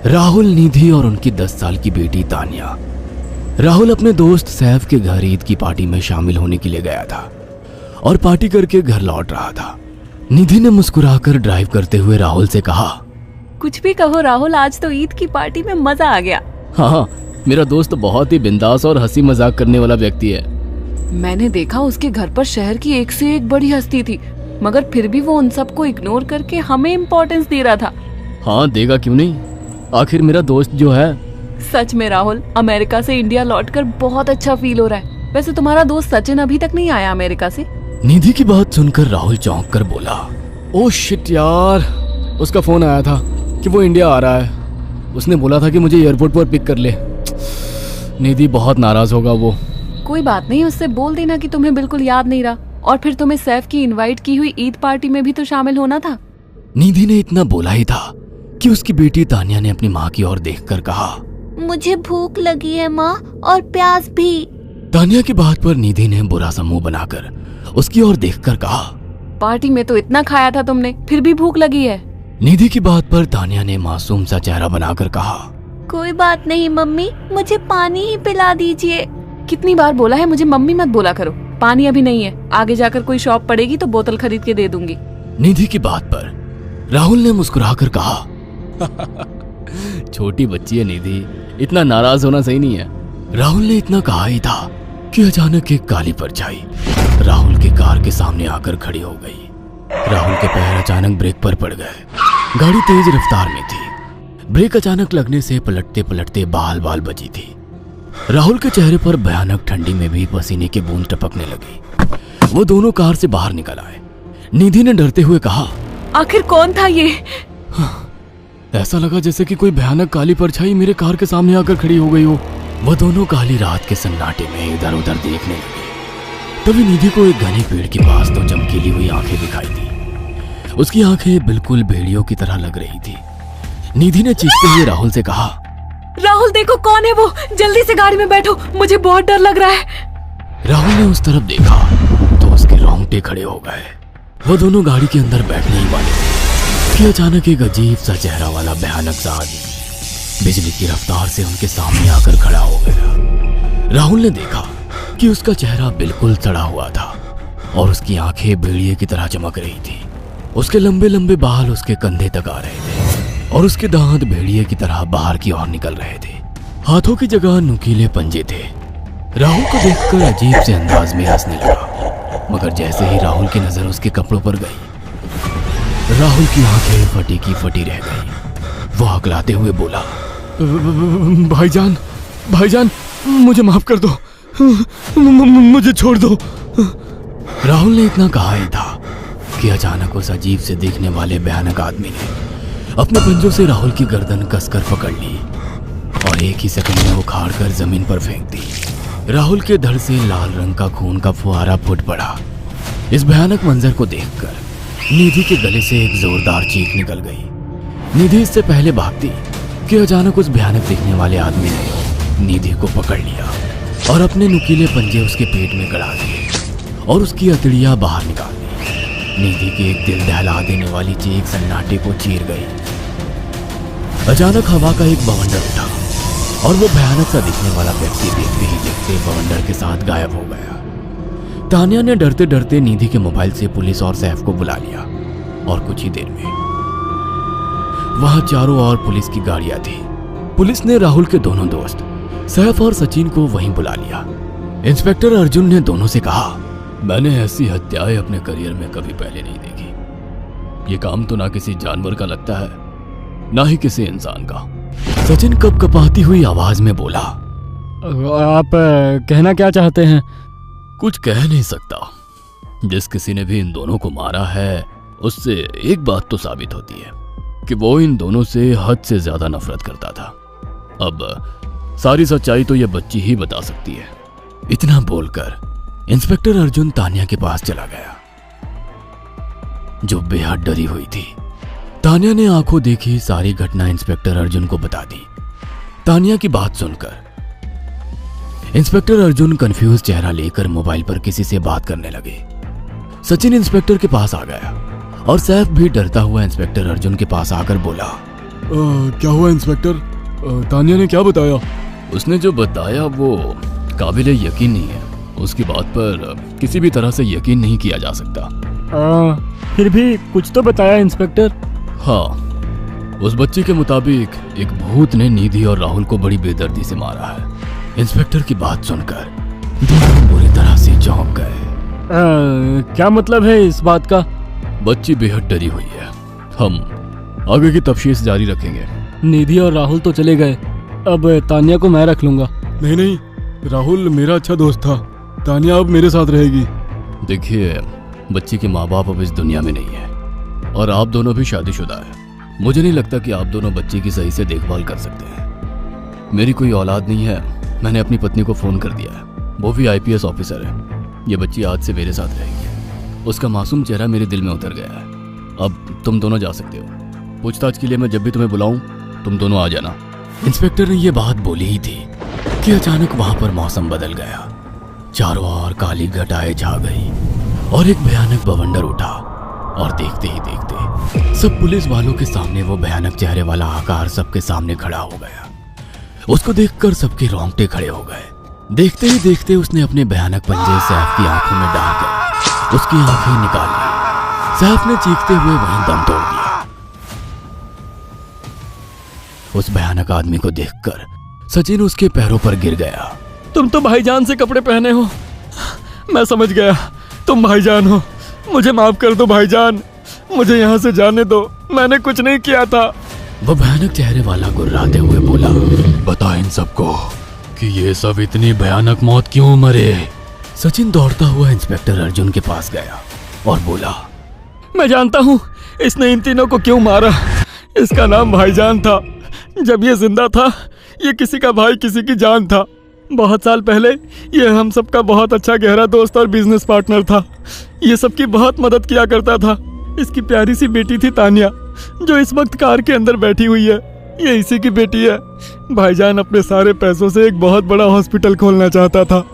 राहुल, निधि और उनकी 10 साल की बेटी तानिया। राहुल अपने दोस्त सैफ के घर ईद की पार्टी में शामिल होने के लिए गया था और पार्टी करके घर लौट रहा था। निधि ने मुस्कुराकर ड्राइव करते हुए राहुल से कहा, कुछ भी कहो राहुल, आज तो ईद की पार्टी में मजा आ गया। हाँ, मेरा दोस्त बहुत ही बिंदास और हंसी मजाक करने वाला व्यक्ति है। मैंने देखा उसके घर पर शहर की एक से एक बड़ी हस्ती थी, मगर फिर भी वो उन सबको इग्नोर करके हमें इम्पोर्टेंस दे रहा था। हाँ, देगा क्यों नहीं, आखिर मेरा दोस्त जो है। सच में राहुल, अमेरिका से इंडिया लौटकर बहुत अच्छा फील हो रहा है। वैसे तुम्हारा दोस्त सचिन अभी तक नहीं आया अमेरिका से? निधि की बात सुनकर राहुल चौंक कर बोला, ओह शिट यार, उसका फोन आया था कि वो इंडिया आ रहा है। उसने बोला था कि मुझे एयरपोर्ट पर पिक कर ले। निधि बहुत नाराज होगा वो। कोई बात नहीं, उससे बोल देना कि तुम्हें बिल्कुल याद नहीं रहा, और फिर तुम्हें सैफ की इनवाइट की हुई ईद पार्टी में भी तो शामिल होना था। निधि ने इतना बोला ही था कि उसकी बेटी तानिया ने अपनी माँ की ओर देखकर कहा, मुझे भूख लगी है माँ, और प्यास भी। तानिया की बात पर निधि ने बुरा सा मुंह बनाकर उसकी ओर देखकर कहा, पार्टी में तो इतना खाया था तुमने, फिर भी भूख लगी है। निधि की बात पर तानिया ने मासूम सा चेहरा बनाकर कहा, कोई बात नहीं मम्मी, मुझे पानी ही पिला दीजिए। कितनी बार बोला है मुझे मम्मी मत बोला करो। पानी अभी नहीं है, आगे जाकर कोई शॉप पड़ेगी तो बोतल खरीद के दे दूंगी। निधि की बात पर राहुल ने मुस्कुराकर कहा, छोटी बच्ची है निधि, इतना नाराज होना सही नहीं है। राहुल ने इतना कहा ही था कि अचानक एक काली परछाई राहुल की कार के सामने आकर खड़ी हो गई। राहुल के पैर अचानक ब्रेक पर पड़ गए। गाड़ी तेज रफ्तार में थी। ब्रेक अचानक लगने से पलटते पलटते बाल बाल बची थी। राहुल के चेहरे पर भयानक ठंडी में भी पसीने की बूंद टपकने लगी। वो दोनों कार से बाहर निकल आए। निधि ने डरते हुए कहा, आखिर कौन था ये? ऐसा लगा जैसे कि कोई भयानक काली परछाई मेरे कार के सामने आकर खड़ी हो गई हो। वह दोनों काली रात के सन्नाटे में इधर उधर देखने लगे। तभी निधि को एक घने पेड़ के पास दो चमकीली हुई आंखें दिखाई दी। उसकी आंखें बिल्कुल भेड़ियों की तरह लग रही थी। निधि ने चीखते हुए राहुल से कहा, राहुल देखो कौन है वो, जल्दी से गाड़ी में बैठो, मुझे बहुत डर लग रहा है। राहुल ने उस तरफ देखा तो उसके रोंगटे खड़े हो गए। वो दोनों गाड़ी के अंदर बैठने ही वाले थे कि अचानक एक अजीब सा चेहरा वाला भयानक सा आदमी बिजली की रफ्तार से उनके सामने आकर खड़ा हो गया। राहुल ने देखा कि उसका चेहरा बिल्कुल सड़ा हुआ था और उसकी आंखें भेड़िए की तरह चमक रही थी। उसके लंबे लंबे बाल उसके कंधे तक आ रहे थे और उसके दांत भेड़िए की तरह बाहर की ओर निकल रहे थे। हाथों की जगह नुकीले पंजे थे। राहुल को देखकर अजीब से अंदाज में हंसने लगा, मगर जैसे ही राहुल की नजर उसके कपड़ों पर गई, राहुल की आंखें फटी की फटी रह गई। वो हकलाते हुए बोला, भाईजान, भाईजान, मुझे माफ कर दो, मुझे छोड़ दो। राहुल ने इतना कहा ही था कि अचानक उस अजीब से दिखने वाले भयानक आदमी ने अपने पंजों से राहुल की गर्दन कसकर पकड़ ली और एक ही सेकंड में उखाड़ कर जमीन पर फेंक दी। राहुल के धड़ से लाल रंग का खून का फुहारा फूट पड़ा। इस भयानक मंजर को देखकर निधि के गले से एक जोरदार चीख निकल गई। निधि इससे पहले भागती कि अचानक उस भयानक दिखने वाले आदमी ने निधि को पकड़ लिया और अपने नुकीले पंजे उसके पेट में गड़ा दिए और उसकी अतड़ियां बाहर निकाल दी। निधि की एक दिल दहला देने वाली चीख सन्नाटे को चीर गई। अचानक हवा का एक बवंडर उठा और वो भयानक सा दिखने वाला व्यक्ति देखते ही देखते बवंडर के साथ गायब हो गया। तानिया ने डरते डरते निधि के मोबाइल से पुलिस और सैफ को बुला लिया और कुछ ही देर में वहां चारों ओर पुलिस की गाड़ियां थी। पुलिस ने राहुल के दोनों दोस्त सैफ और सचिन को वहीं बुला लिया। इंस्पेक्टर अर्जुन ने दोनों से कहा, मैंने ऐसी हत्याएं अपने करियर में कभी पहले नहीं देखी। ये काम तो ना किसी जानवर का लगता है, ना ही किसी इंसान का। सचिन कपकपाती हुई आवाज में बोला, आप कहना क्या चाहते हैं? कुछ कह नहीं सकता। जिस किसी ने भी इन दोनों को मारा है उससे एक बात तो साबित होती है कि वो इन दोनों से हद से ज्यादा नफरत करता था। अब सारी सच्चाई तो ये बच्ची ही बता सकती है। इतना बोलकर इंस्पेक्टर अर्जुन तानिया के पास चला गया, जो बेहद डरी हुई थी। तानिया ने आंखों देखी सारी घटना इंस्पेक्टर अर्जुन को बता दी। तानिया की बात सुनकर इंस्पेक्टर अर्जुन कंफ्यूज चेहरा लेकर मोबाइल पर किसी से बात करने लगे। सचिन इंस्पेक्टर के पास आ गया और सैफ भी डरता हुआ इंस्पेक्टर अर्जुन के पास आकर बोला, क्या हुआ इंस्पेक्टर? तानिया ने क्या बताया? उसने जो बताया वो काबिले यकीन नहीं है। उसकी बात पर किसी भी तरह से यकीन नहीं किया जा सकता। फिर भी कुछ तो बताया इंस्पेक्टर। हाँ, उस बच्ची के मुताबिक एक भूत ने निधि और राहुल को बड़ी बेदर्दी से मारा है। इंस्पेक्टर की बात सुनकर दोनों बुरी तरह से चौंक गए। क्या मतलब है इस बात का? बच्ची बेहद डरी हुई है। हम आगे की तफ्तीश जारी रखेंगे। निधि और राहुल तो चले गए, अब तानिया को मैं रख लूंगा। नहीं, राहुल मेरा अच्छा दोस्त था। तानिया अब मेरे साथ रहेगी। देखिए, बच्ची के माँ बाप अब इस दुनिया में नहीं है और आप दोनों भी शादीशुदा है। मुझे नहीं लगता कि आप दोनों बच्ची की सही से देखभाल कर सकते हैं। मेरी कोई औलाद नहीं है। मैंने अपनी पत्नी को फोन कर दिया है, वो भी IPS ऑफिसर है। ये बच्ची आज से मेरे साथ रहेगी। उसका मासूम चेहरा मेरे दिल में उतर गया है। अब तुम दोनों जा सकते हो। पूछताछ के लिए मैं जब भी तुम्हें बुलाऊं तुम दोनों आ जाना। इंस्पेक्टर ने ये बात बोली ही थी कि अचानक वहां पर मौसम बदल गया। चारों ओर काली घटाएं छा गई और एक भयानक बवंडर उठा और देखते ही देखते सब पुलिस वालों के सामने वो भयानक चेहरे वाला आकार सबके सामने खड़ा हो गया। उसको देखकर सबके रोंगटे खड़े हो गए। देखते ही देखते उसने अपने भयानक पंजे सैफ की आंखों में डालकर उसकी आंखें निकाल ली। सैफ ने चीखते हुए वहीं दम तोड़ दिया। उस भयानक आदमी को देखकर सचिन उसके पैरों पर गिर गया। तुम तो भाईजान से कपड़े पहने हो। मैं समझ गया, तुम भाईजान हो। मुझे माफ कर दो भाईजान, मुझे यहाँ से जाने दो। मैंने कुछ नहीं किया था। वो भयानक चेहरे वाला गुर्राते हुए बोला, बता इन सबको कि ये सब इतनी भयानक मौत क्यों मरे। सचिन दौड़ता हुआ इंस्पेक्टर अर्जुन के पास गया और बोला, मैं जानता हूँ इसने इन तीनों को क्यों मारा। इसका नाम भाईजान था। जब ये जिंदा था ये किसी का भाई किसी की जान था। बहुत साल पहले ये हम सबका बहुत अच्छा गहरा दोस्त और बिजनेस पार्टनर था। ये सबकी बहुत मदद किया करता था। इसकी प्यारी सी बेटी थी तानिया, जो इस वक्त कार के अंदर बैठी हुई है। ये इसी की बेटी है। भाईजान अपने सारे पैसों से एक बहुत बड़ा हॉस्पिटल खोलना चाहता था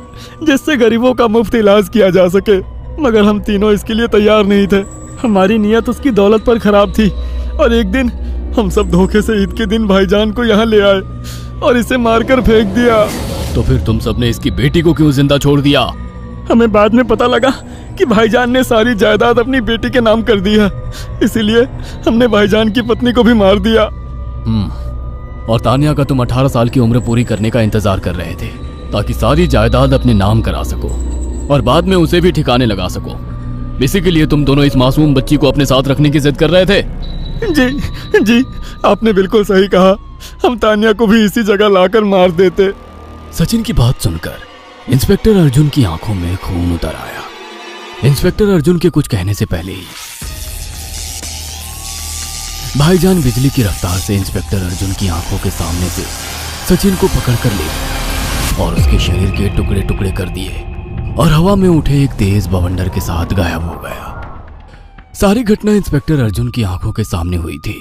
जिससे गरीबों का मुफ्त इलाज किया जा सके, मगर हम तीनों इसके लिए तैयार नहीं थे। हमारी नीयत उसकी दौलत पर खराब थी और एक दिन हम सब धोखे से ईद के दिन भाईजान को यहाँ ले आए और इसे मारकर फेंक दिया। तो फिर तुम सबने इसकी बेटी को क्यों जिंदा छोड़ दिया? हमें बाद में पता लगा कि भाईजान ने सारी जायदाद अपनी बेटी के नाम कर दी है, इसीलिए हमने भाईजान की पत्नी को भी मार दिया। और तानिया का तुम 18 साल की उम्र पूरी करने का इंतजार कर रहे थे ताकि सारी जायदाद अपने नाम करा सको और बाद में उसे भी ठिकाने लगा सको। इसी के लिए तुम दोनों इस मासूम बच्ची को अपने साथ रखने की जिद कर रहे थे। जी, आपने बिल्कुल सही कहा। हम तानिया को भी इसी जगह लाकर मार देते। सचिन की बात सुनकर इंस्पेक्टर अर्जुन की आंखों में खून उतर आया। इंस्पेक्टर अर्जुन के कुछ कहने से पहले ही भाईजान बिजली की रफ्तार से इंस्पेक्टर अर्जुन की आंखों के सामने से सचिन को पकड़कर ले गया और उसके शरीर के टुकड़े टुकड़े कर दिए और हवा में उठे एक तेज बवंडर के साथ गायब हो गया। सारी घटना इंस्पेक्टर अर्जुन की आंखों के सामने हुई थी।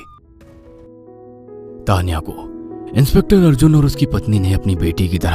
तानिया को इंस्पेक्टर अर्जुन और उसकी पत्नी ने अपनी बेटी की तरह